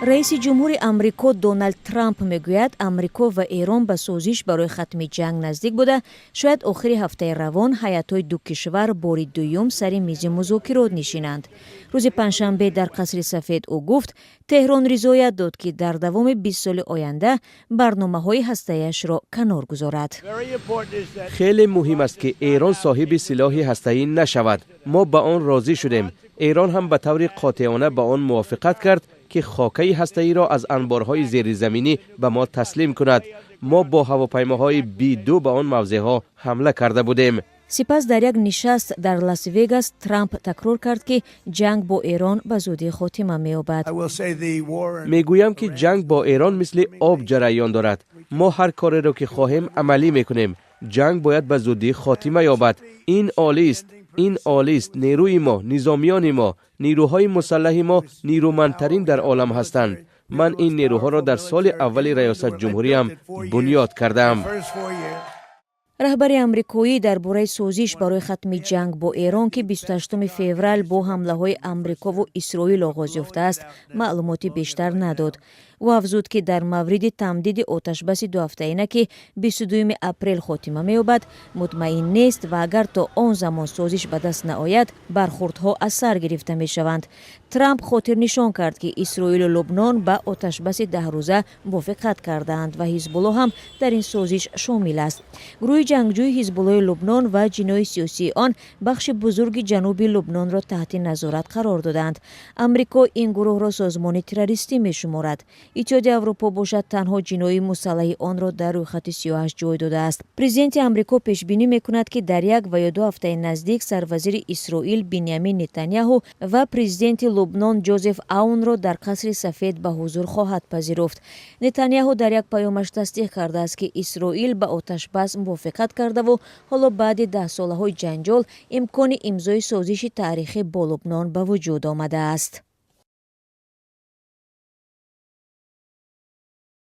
رئیس جمهور امریکا دونالد ترامپ میگوید امریکا و ایران به سازش برای ختم جنگ نزدیک بوده. شاید آخر هفته روان هیات‌های دو کشور بار دوم سر میز مذاکرات نشینند. روز پنجشنبه در قصر سفید او گفت تهران رضایت داد که در دوام 20 سال آینده برنامه‌های هسته‌ایش را کنار گذارد. خیلی مهم است که ایران صاحب سلاح هسته‌ای نشود. ما به آن راضی شدیم. ایران هم به طور قاطعانه به آن موافقت کرد که خاکی هسته‌ای را از انبارهای زیرزمینی به ما تسلیم کند. ما با هواپیماهای B-2 به آن موضعها حمله کرده بودیم. سپس در یک نشست در لاس وگاس ترامپ تکرار کرد که جنگ با ایران به زودی خاتمه می‌یابد. میگویم که جنگ با ایران مثل آب جریان دارد. ما هر کاری را که خواهیم عملی میکنیم. جنگ باید به زودی خاتمه یابد. این عالی است. این عالی است. نیروی ما، نظامیان ما، نیروهای مسلح ما نیرومندترین در عالم هستند. من این نیروها را در سال اول ریاست جمهوریم بنیاد کردم. رهبر امریکایی درباره سازش برای ختم جنگ با ایران که 28 فوریه با حمله‌های امریکا و اسرائیل آغاز یافته است معلوماتی بیشتر نداد. او افزود که در مورد تمدید آتشبس 2 هفته‌ای که 22 اپریل خاتمه می‌یابد مطمئن نیست و اگر تا آن زمان سازش به دست نآید برخوردها از سر گرفته می‌شوند. ترامپ خاطر نشان کرد که اسرائیل و لبنان به آتشبس 10 روزه موافقت کردند و حزب الله هم در این سازش شامل است. گروه جنگجوی حزب الله لبنان و جناح سیاسی آن بخش بزرگ جنوب لبنان را تحت نظارت قرار دادند. امریکا این گروه را سازمان تروریستی می‌شمارد. اتحادیه اروپا باشد تنها جناح مسلح آن را در روی خط 38 جای داده است. پرزیدنت امریکا پیش بینی می‌کند که در 1 و یا 2 هفته نزدیک سروزیر اسرائیل بنیامین نتانیاهو و پرزیدنت لبنان جوزف اون را در قصر سفید به حضور خواهد پذیرفت. نتانیاهو در یک پیامش تصدیق کرده است که اسرائیل به آتشبس موافقت کرده و حالا بعد 10 ساله‌های جنجال امکان امضای سازش تاریخی با لبنان به وجود آمده است.